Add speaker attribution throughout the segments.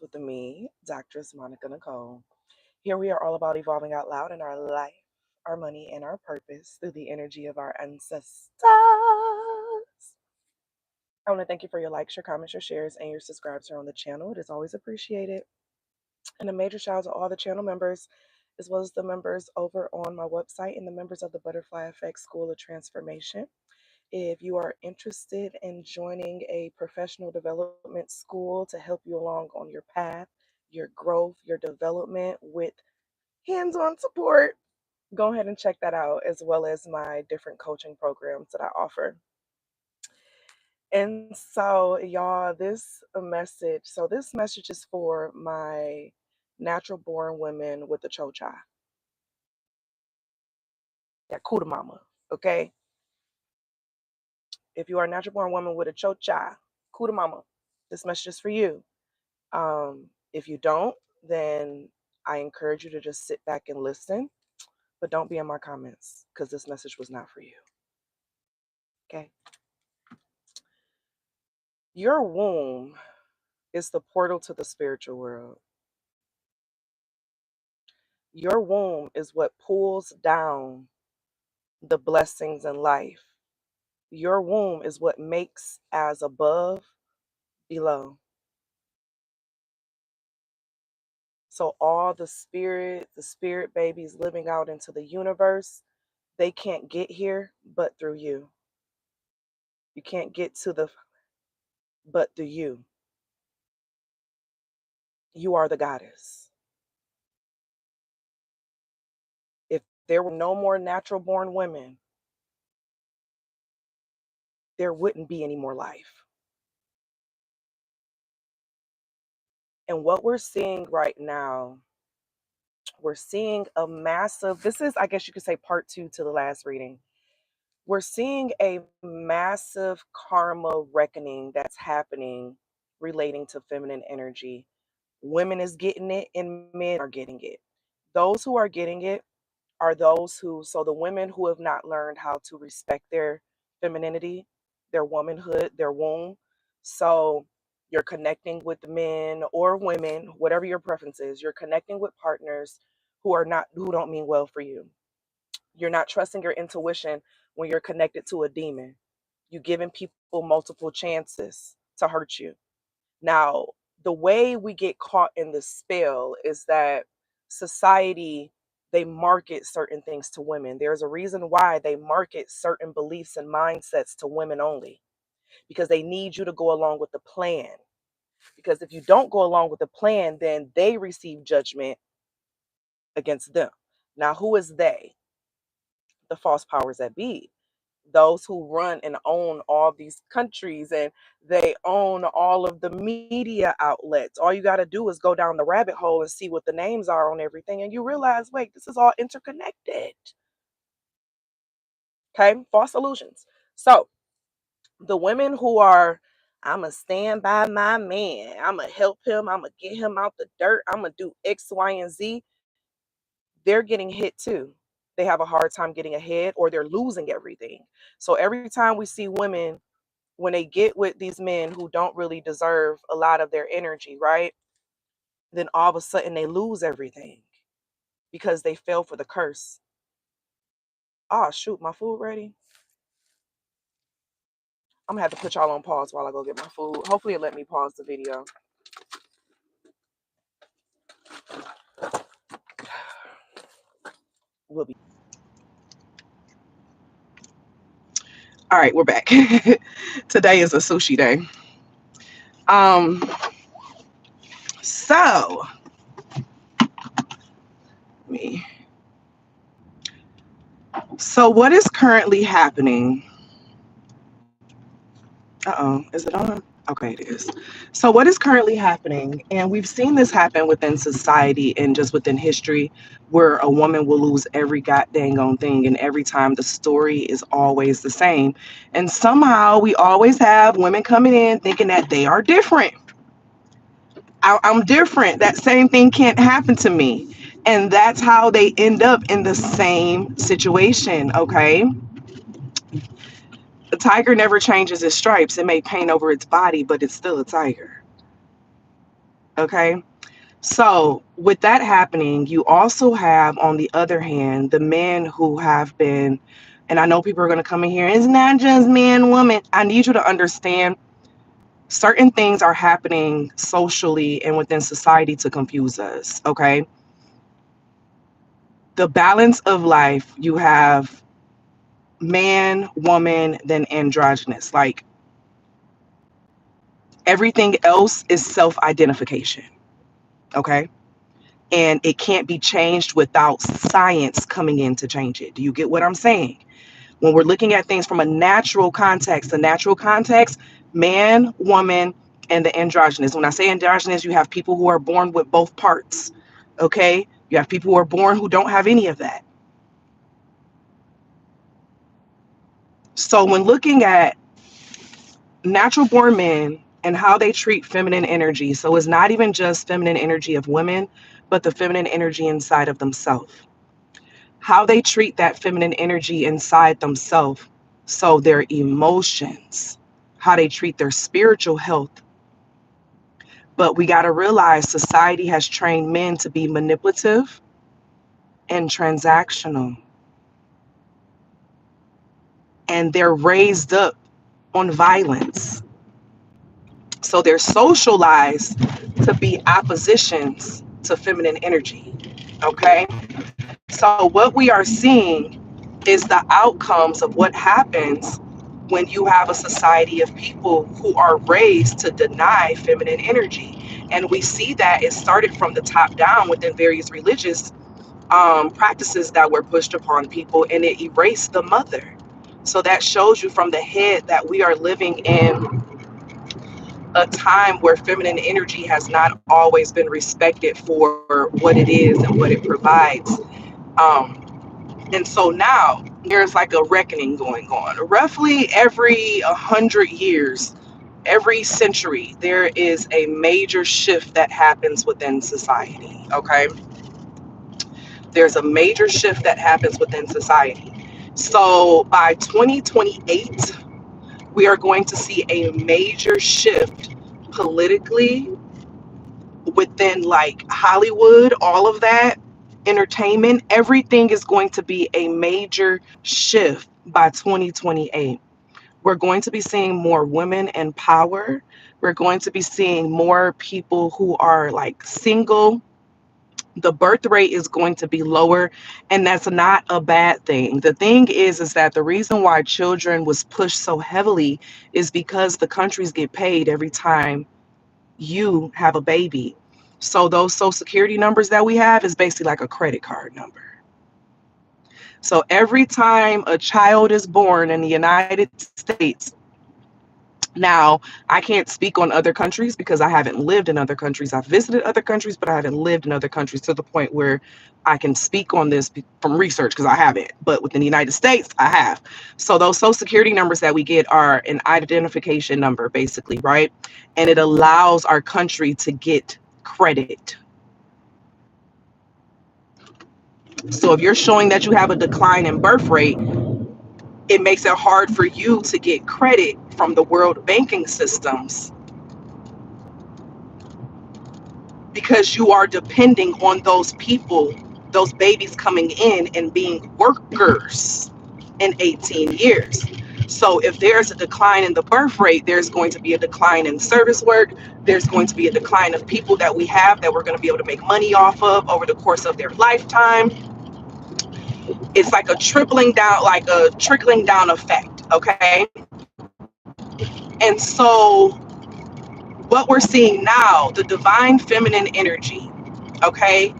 Speaker 1: with me, Doctress Nicole. Here we are all about evolving out loud in our life, our money, and our purpose through the energy of our ancestors. I want to thank you for your likes, your comments, your shares, and your subscribes here on the channel. It is always appreciated. And a major shout out to all the channel members, as well as the members over on my website and the members of the Butterfly Effect School of Transformation. If you are interested in joining a professional development school to help you along on your path, your growth, your development with hands on support, go ahead and check that out, as well as my different coaching programs that I offer. And so, y'all, this message is for my natural born women with the chocha, that kuda mama, okay? If you are a natural born woman with a chocha, kuda mama, this message is for you. If you don't, then I encourage you to just sit back and listen, but don't be in my comments because this message was not for you. Okay? Your womb is the portal to the spiritual world. Your womb is what pulls down the blessings in life. Your womb is what makes as above, below. So all the spirit babies living out into the universe, they can't get here but through you. You can't get to the but through you. You are the goddess. If there were no more natural born women, there wouldn't be any more life. And what we're seeing right now, we're seeing a massive, this is, I guess you could say, part two to the last reading. We're seeing a massive karma reckoning that's happening relating to feminine energy. Women is getting it and men are getting it. Those who are getting it are those who, so the women who have not learned how to respect their femininity, their womanhood, their womb. So you're connecting with men or women, whatever your preference is, you're connecting with partners who don't mean well for you. You're not trusting your intuition when you're connected to a demon. You're giving people multiple chances to hurt you. Now, the way we get caught in the spell is that society, they market certain things to women. There's a reason why they market certain beliefs and mindsets to women only, because they need you to go along with the plan. Because if you don't go along with the plan, then they receive judgment against them. Now, who is they? The false powers that be. Those who run and own all these countries, and they own all of the media outlets. All you got to do is go down the rabbit hole and see what the names are on everything, and you realize, wait, this is all interconnected. Okay, false illusions. So the women who are, I'ma stand by my man, I'ma help him, I'ma get him out the dirt, I'ma do X, Y, and Z, they're getting hit too. They have a hard time getting ahead, or they're losing everything. So every time we see women, when they get with these men who don't really deserve a lot of their energy, right? Then all of a sudden they lose everything because they fell for the curse. Oh, shoot, my food ready? I'm gonna have to put y'all on pause while I go get my food. Hopefully it let me pause the video. We'll be. All right, we're back. Today is a sushi day. Um, so me. So what is currently happening? Is it on? Okay, it is. So what is currently happening, and we've seen this happen within society and just within history, where a woman will lose every goddamn on thing, and every time the story is always the same. And somehow we always have women coming in thinking that they are different. I'm different. That same thing can't happen to me. And that's how they end up in the same situation, okay? A tiger never changes its stripes. It may paint over its body, but it's still a tiger. Okay. So, with that happening, you also have, on the other hand, the men who have been, and I know people are going to come in here, it's not just man, woman. I need you to understand certain things are happening socially and within society to confuse us. Okay. The balance of life, you have man, woman, then androgynous. Like everything else is self identification. Okay. And it can't be changed without science coming in to change it. Do you get what I'm saying? When we're looking at things from a natural context, the natural context, man, woman, and the androgynous. When I say androgynous, you have people who are born with both parts. Okay? You have people who are born who don't have any of that. So when looking at natural born men and how they treat feminine energy, so it's not even just feminine energy of women, but the feminine energy inside of themselves. How they treat that feminine energy inside themselves. So their emotions, how they treat their spiritual health. But we got to realize society has trained men to be manipulative and transactional. And they're raised up on violence. So they're socialized to be oppositions to feminine energy. Okay. So what we are seeing is the outcomes of what happens when you have a society of people who are raised to deny feminine energy. And we see that it started from the top down within various religious practices that were pushed upon people, and it erased the mother. So that shows you from the head that we are living in a time where feminine energy has not always been respected for what it is and what it provides. And so now there's like a reckoning going on. Roughly every 100 years, every century, there is a major shift that happens within society. Okay. There's a major shift that happens within society. So by 2028, we are going to see a major shift politically within like Hollywood, all of that, entertainment, everything is going to be a major shift by 2028. We're going to be seeing more women in power. We're going to be seeing more people who are like single. The birth rate is going to be lower, and that's not a bad thing. The thing is that the reason why children was pushed so heavily is because the countries get paid every time you have a baby. So those social security numbers that we have is basically like a credit card number. So every time a child is born in the United States, now I can't speak on other countries because I haven't lived in other countries. I've visited other countries, but I haven't lived in other countries to the point where I can speak on this from research because I haven't. But within the United States, I have. So those social security numbers that we get are an identification number, basically, right? And it allows our country to get credit. So if you're showing that you have a decline in birth rate, it makes it hard for you to get credit from the world banking systems because you are depending on those people, those babies coming in and being workers in 18 years. So if there's a decline in the birth rate, there's going to be a decline in service work. There's going to be a decline of people that we have that we're going to be able to make money off of over the course of their lifetime. It's like a trickling down effect. Okay. And so what we're seeing now, the divine feminine energy, okay,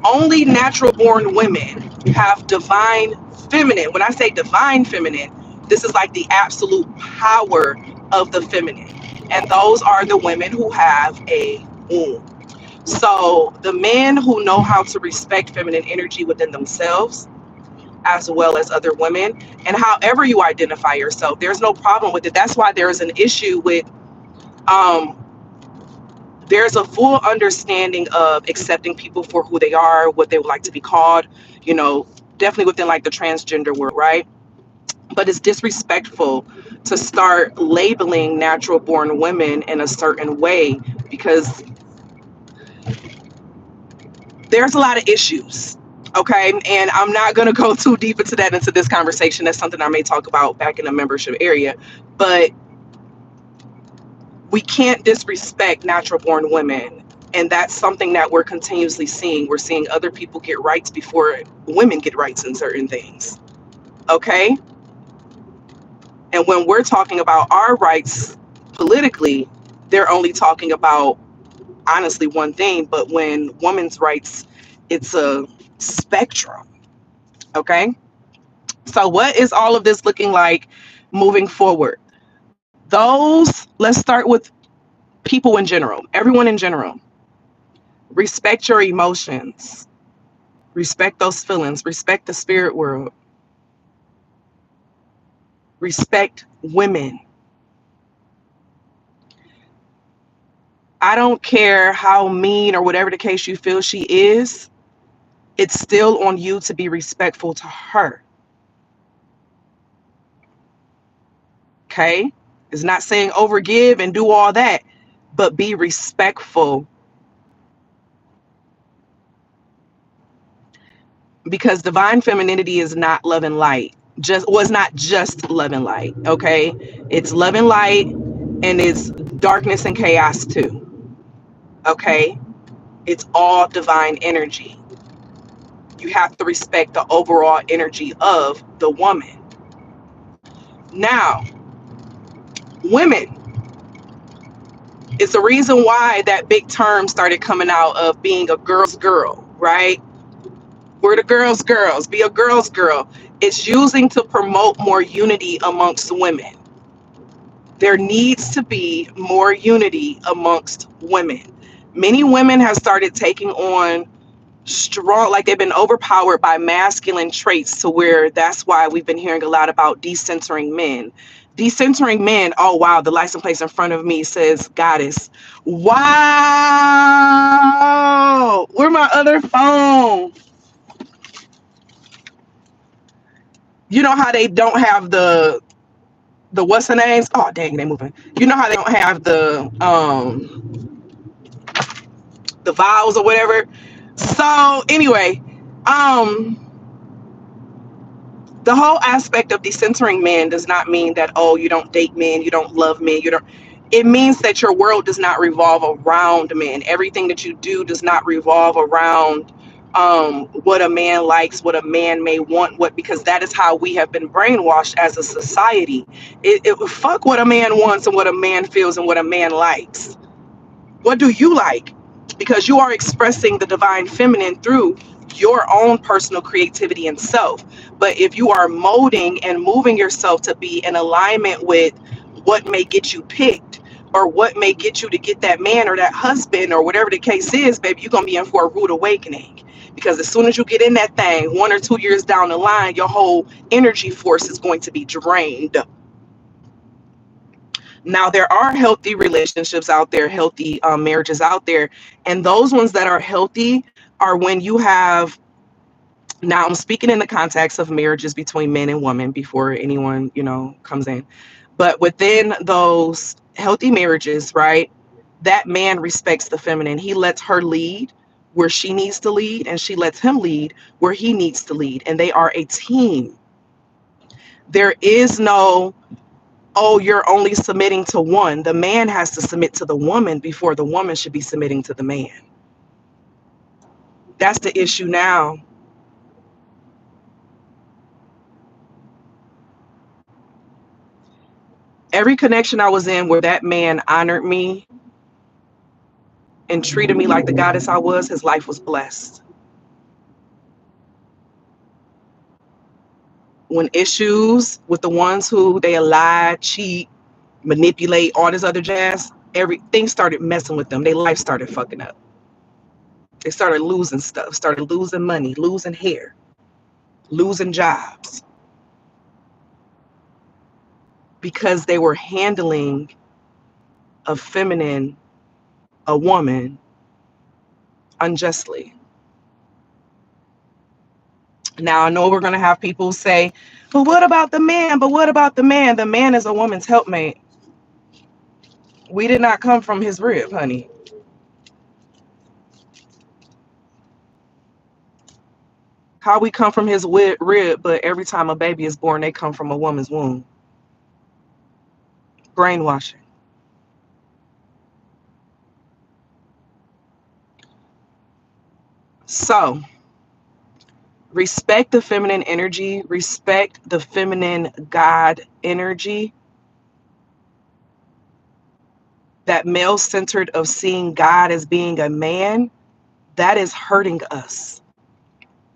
Speaker 1: only natural born women have divine feminine. When I say divine feminine, this is like the absolute power of the feminine. And those are the women who have a womb. So the men who know how to respect feminine energy within themselves, as well as other women, and however you identify yourself, there's no problem with it. That's why there is an issue with um, there's a full understanding of accepting people for who they are, what they would like to be called, you know, definitely within like the transgender world, right? But it's disrespectful to start labeling natural born women in a certain way because there's a lot of issues. Okay, and I'm not going to go too deep into this conversation. That's something I may talk about back in the membership area, but we can't disrespect natural born women. And that's something that we're continuously seeing. We're seeing other people get rights before women get rights in certain things. Okay, and when we're talking about our rights politically, they're only talking about honestly one thing. But when women's rights, it's a spectrum. Okay, so what is all of this looking like moving forward? Let's start with people in general, everyone in general. Respect your emotions, respect those feelings, respect the spirit world, respect women. I don't care how mean or whatever the case you feel she is, it's still on you to be respectful to her. Okay? It's not saying overgive and do all that, but be respectful, because divine femininity is not love and light. Just was not just love and light. Okay? It's love and light, and it's darkness and chaos too. Okay? It's all divine energy. You have to respect the overall energy of the woman. Now, women, it's the reason why that big term started coming out of being a girl's girl, right? We're the girls, be a girl's girl. It's using to promote more unity amongst women. There needs to be more unity amongst women. Many women have started taking on strong, like they've been overpowered by masculine traits, to where that's why we've been hearing a lot about decentering men. Decentering men, oh wow, the license plate in front of me says goddess. Wow, where my other phone? You know how they don't have the what's the names? Oh dang, they moving. You know how they don't have the vowels or whatever. So anyway, um the whole aspect of decentering men does not mean that, oh, you don't date men, you don't love men, you don't. It means that your world does not revolve around men. Everything that you do does not revolve around what a man likes, what a man may want, what, because that is how we have been brainwashed as a society. It fuck what a man wants and what a man feels and what a man likes. What do you like? Because you are expressing the divine feminine through your own personal creativity and self. But if you are molding and moving yourself to be in alignment with what may get you picked, or what may get you to get that man or that husband or whatever the case is, baby, you're going to be in for a rude awakening. Because as soon as you get in that thing, 1 or 2 years down the line, your whole energy force is going to be drained. Now, there are healthy relationships out there, healthy marriages out there. And those ones that are healthy are when you have, now I'm speaking in the context of marriages between men and women before anyone, comes in. But within those healthy marriages, right, that man respects the feminine. He lets her lead where she needs to lead, and she lets him lead where he needs to lead. And they are a team. There is no, oh, you're only submitting to one. The man has to submit to the woman before the woman should be submitting to the man. That's the issue now. Every connection I was in where that man honored me and treated me like the goddess I was, his life was blessed. When issues with the ones who they lie, cheat, manipulate, all this other jazz, everything started messing with them. Their life started fucking up. They started losing stuff, started losing money, losing hair, losing jobs, because they were handling a feminine, a woman, unjustly. Now, I know we're going to have people say, but what about the man? But what about the man? The man is a woman's helpmate. We did not come from his rib, honey. How we come from his rib, but every time a baby is born, they come from a woman's womb. Brainwashing. So, respect the feminine energy, respect the feminine God energy. That male centered of seeing God as being a man, that is hurting us.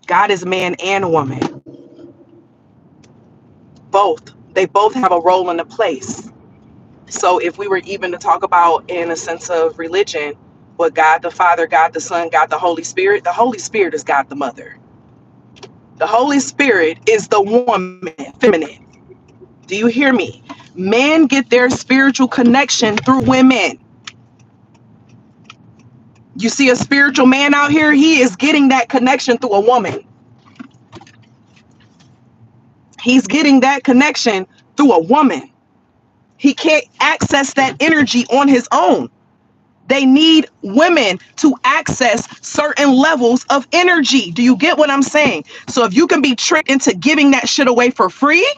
Speaker 1: God is man and woman. Both. They both have a role and a place. So if we were even to talk about in a sense of religion, what God the Father, God the Son, God the Holy Spirit is God the Mother. The Holy Spirit is the woman, feminine. Do you hear me? Men get their spiritual connection through women. You see a spiritual man out here, he is getting that connection through a woman. He's getting that connection through a woman. He can't access that energy on his own. They need women to access certain levels of energy. Do you get what I'm saying? So if you can be tricked into giving that shit away for free,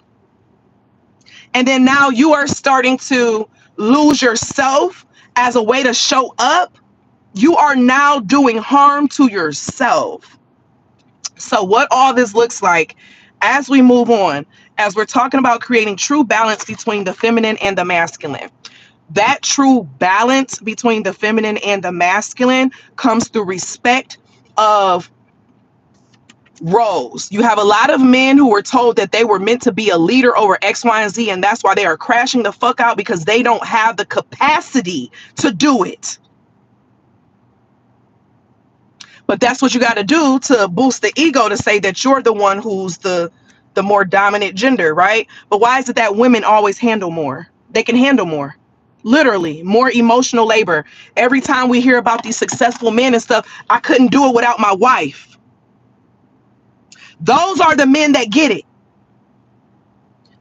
Speaker 1: and then now you are starting to lose yourself as a way to show up, you are now doing harm to yourself. So what all this looks like as we move on, as we're talking about creating true balance between the feminine and the masculine. That true balance between the feminine and the masculine comes through respect of roles. You have a lot of men who were told that they were meant to be a leader over X, Y, and Z, and that's why they are crashing the fuck out, because they don't have the capacity to do it. But that's what you got to do to boost the ego, to say that you're the one who's the more dominant gender, right? But why is it that women always handle more? They can handle more. Literally, more emotional labor. Every time we hear about these successful men and stuff, I couldn't do it without my wife. Those are the men that get it.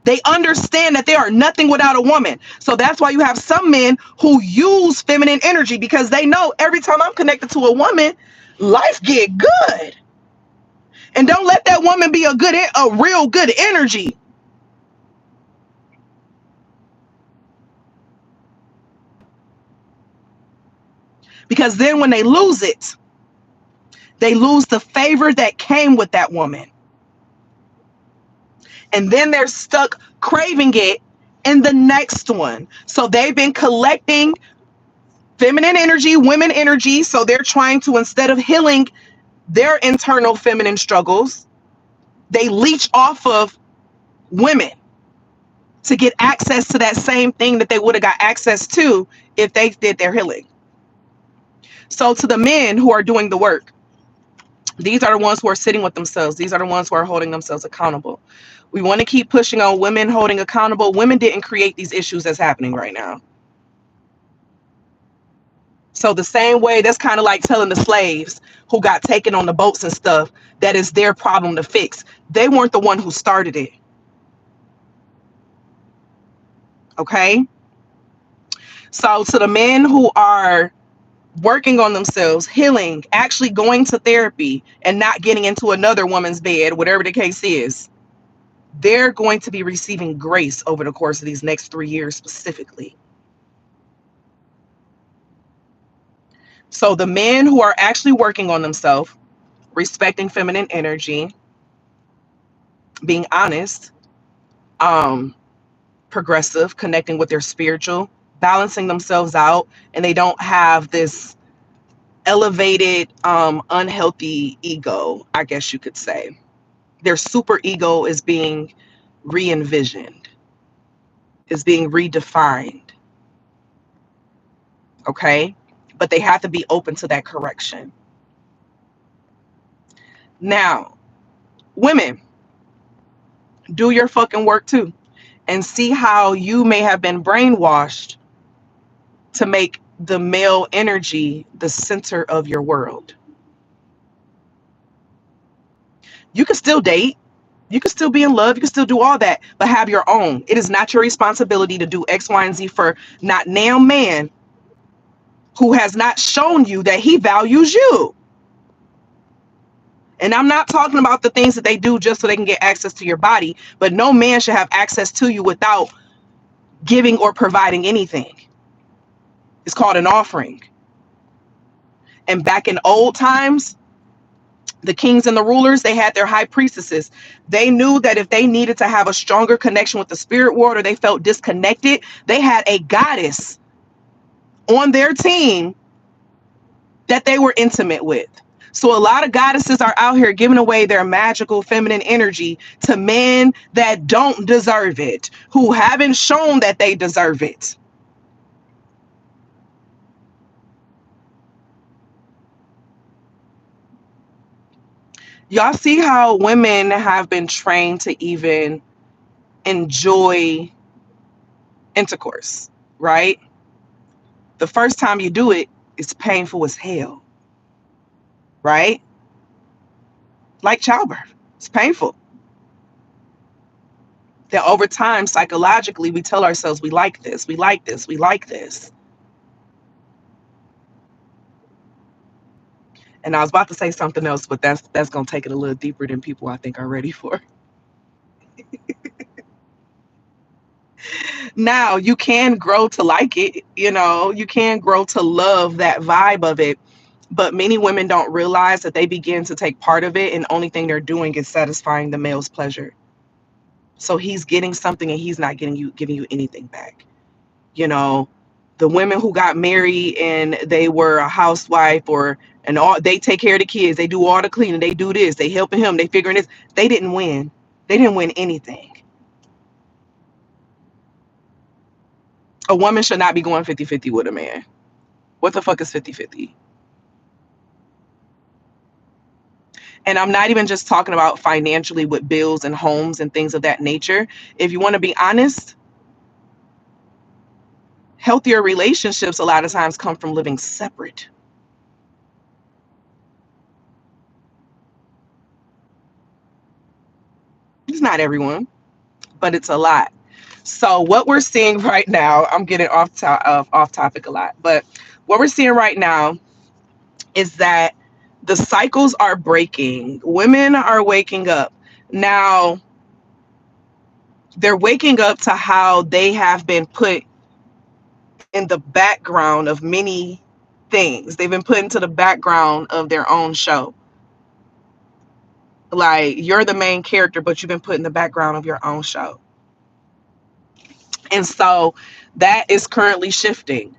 Speaker 1: They understand that they are nothing without a woman. So that's why you have some men who use feminine energy, because they know every time I'm connected to a woman, life get good. And don't let that woman be a real good energy. Because then when they lose it, they lose the favor that came with that woman. And then they're stuck craving it in the next one. So they've been collecting feminine energy, women energy. So they're trying to, instead of healing their internal feminine struggles, they leech off of women to get access to that same thing that they would have got access to if they did their healing. So to the men who are doing the work, these are the ones who are sitting with themselves. These are the ones who are holding themselves accountable. We want to keep pushing on women holding accountable. Women didn't create these issues that's happening right now. So the same way, that's kind of like telling the slaves who got taken on the boats and stuff that is their problem to fix. They weren't the one who started it. Okay? So to the men who are working on themselves, healing, actually going to therapy and not getting into another woman's bed, whatever the case is, they're going to be receiving grace over the course of these next 3 years specifically. So the men who are actually working on themselves, respecting feminine energy, being honest, progressive, connecting with their spiritual, balancing themselves out, and they don't have this elevated, unhealthy ego, I guess you could say. Their super ego is being re-envisioned, is being redefined. Okay? But they have to be open to that correction. Now, women, do your fucking work too, and see how you may have been brainwashed to make the male energy the center of your world. You can still date, you can still be in love, you can still do all that, but have your own. It is not your responsibility to do X, Y, and Z for not now man who has not shown you that he values you. And I'm not talking about the things that they do just so they can get access to your body, but no man should have access to you without giving or providing anything. It's called an offering. And back in old times, the kings and the rulers, they had their high priestesses. They knew that if they needed to have a stronger connection with the spirit world or they felt disconnected, they had a goddess on their team that they were intimate with. So a lot of goddesses are out here giving away their magical feminine energy to men that don't deserve it, who haven't shown that they deserve it. Y'all see how women have been trained to even enjoy intercourse, right? The first time you do it, it's painful as hell, right? Like childbirth, it's painful. That over time, psychologically, we tell ourselves we like this, we like this, we like this. And I was about to say something else, but that's gonna take it a little deeper than people I think are ready for. Now you can grow to like it, you can grow to love that vibe of it. But many women don't realize that they begin to take part of it, and the only thing they're doing is satisfying the male's pleasure. So he's getting something and he's not giving you anything back. You know, the women who got married and they were a housewife or and all they take care of the kids, they do all the cleaning, they do this, they helping him, they figuring this. They didn't win. They didn't win anything. A woman should not be going 50-50 with a man. What the fuck is 50-50? And I'm not even just talking about financially with bills and homes and things of that nature. If you want to be honest, healthier relationships a lot of times come from living separate. It's not everyone, but it's a lot. So what we're seeing right now, I'm getting off topic a lot, but what we're seeing right now is that the cycles are breaking. Women are waking up. Now, they're waking up to how they have been put in the background of many things. They've been put into the background of their own show. Like, you're the main character, but you've been put in the background of your own show. And so that is currently shifting.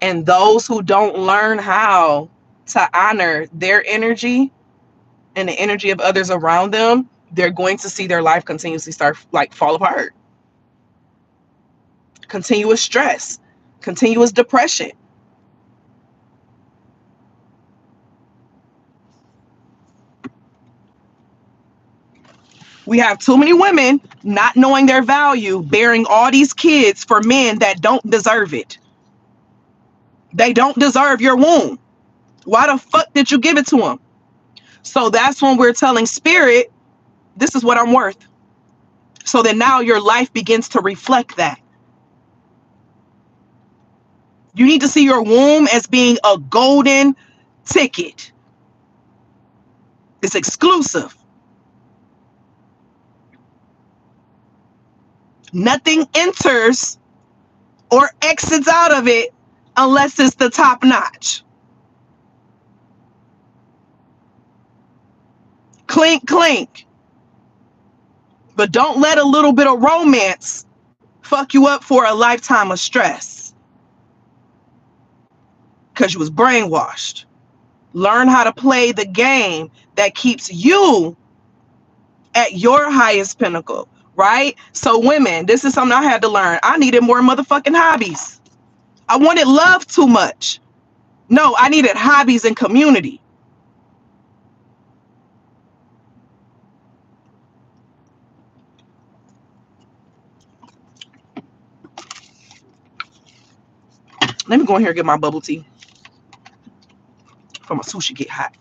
Speaker 1: And those who don't learn how to honor their energy and the energy of others around them, they're going to see their life continuously start like fall apart. Continuous stress, continuous depression. We have too many women not knowing their value, bearing all these kids for men that don't deserve it. They don't deserve your womb. Why the fuck did you give it to them? So that's when we're telling spirit, this is what I'm worth. So that now your life begins to reflect that. You need to see your womb as being a golden ticket. It's exclusive. Nothing enters or exits out of it unless it's the top notch. Clink, clink. But don't let a little bit of romance fuck you up for a lifetime of stress. Because you was brainwashed. Learn how to play the game that keeps you at your highest pinnacle, right? So women, this is something I had to learn. I needed more motherfucking hobbies. I wanted love too much. No, I needed hobbies and community. Let me go in here and get my bubble tea for my sushi get hot.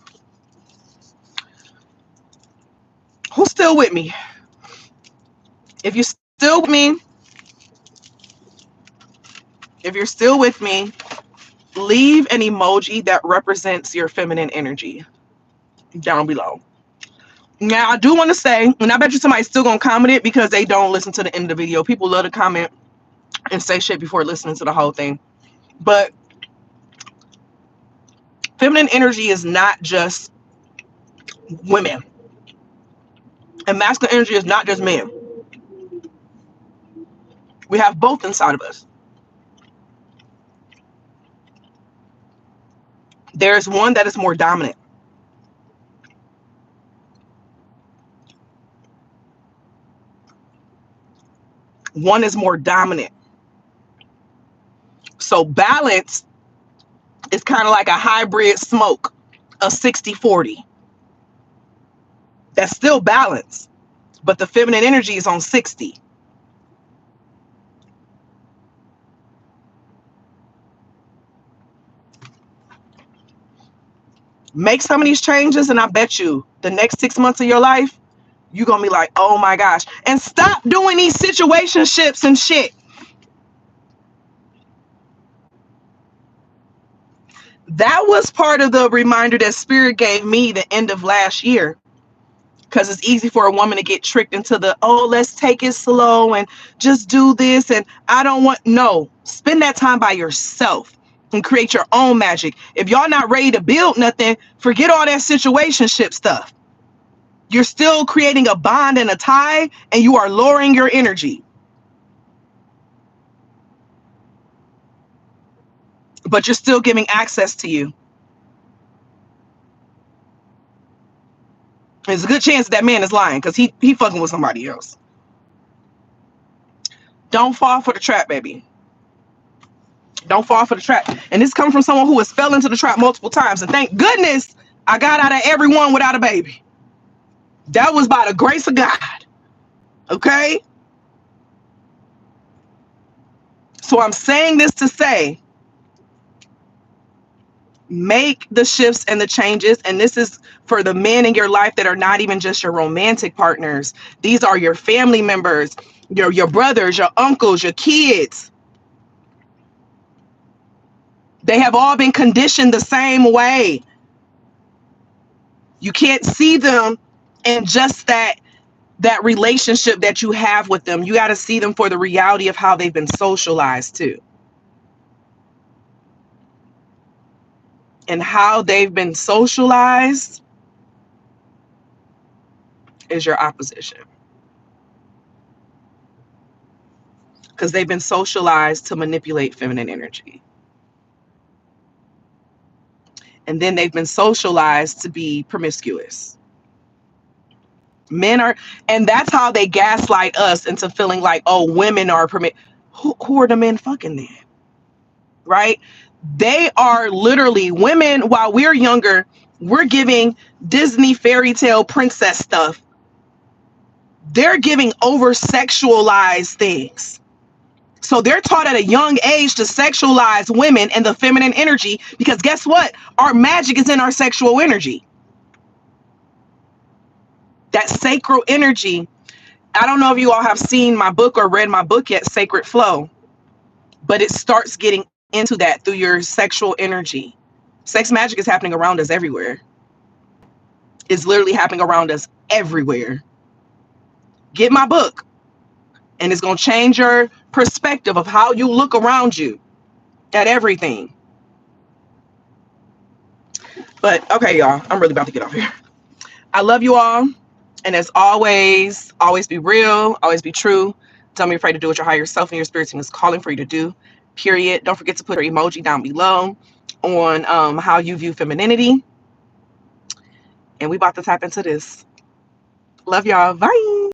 Speaker 1: Who's still with me? If you're still with me, leave an emoji that represents your feminine energy.
Speaker 2: down below. Now, I do want to say, and I bet you somebody's still going to comment it because they don't listen to the end of the video. People love to comment and say shit before listening to the whole thing. But feminine energy is not just women, and masculine energy is not just men. We have both inside of us. There's one that is more dominant. One is more dominant. So balance is kind of like a hybrid smoke, a 60-40. That's still balance, but the feminine energy is on 60. Make some of these changes, and I bet you the next 6 months of your life, you're going to be like, oh my gosh. And stop doing these situationships and shit. That was part of the reminder that Spirit gave me the end of last year. Because it's easy for a woman to get tricked into the, oh, let's take it slow and just do this. And I don't want, no, spend that time by yourself and create your own magic. If y'all not ready to build nothing, forget all that situationship stuff. You're still creating a bond and a tie, and you are lowering your energy. But you're still giving access to you. There's a good chance that man is lying because he fucking with somebody else. Don't fall for the trap, baby. Don't fall for the trap. And this comes from someone who has fell into the trap multiple times. And thank goodness I got out of everyone without a baby. That was by the grace of God. Okay? So I'm saying this to say, make the shifts and the changes. And this is for the men in your life that are not even just your romantic partners. These are your family members, your brothers, your uncles, your kids. They have all been conditioned the same way. You can't see them in just that relationship that you have with them. You got to see them for the reality of how they've been socialized too. And how they've been socialized is your opposition. Because they've been socialized to manipulate feminine energy. And then they've been socialized to be promiscuous. Men are, and that's how they gaslight us into feeling like, oh, women are who are the men fucking then? Right? They are literally women. While we're younger, we're giving Disney fairy tale princess stuff. They're giving over sexualized things. So they're taught at a young age to sexualize women and the feminine energy, because guess what? Our magic is in our sexual energy. That sacral energy. I don't know if you all have seen my book or read my book yet, Sacred Flow, but it starts getting into that through your sexual energy. Sex magic is happening around us everywhere. It's literally happening around us everywhere. Get my book, and it's going to change your perspective of how you look around you at everything. But okay, y'all, I'm really about to get off here. I love you all. And as always be real, always be true. Don't be afraid to do what your higher self and your spirit team is calling for you to do. Period. Don't forget to put your emoji down below on how you view femininity. And we about to tap into this. Love y'all. Bye.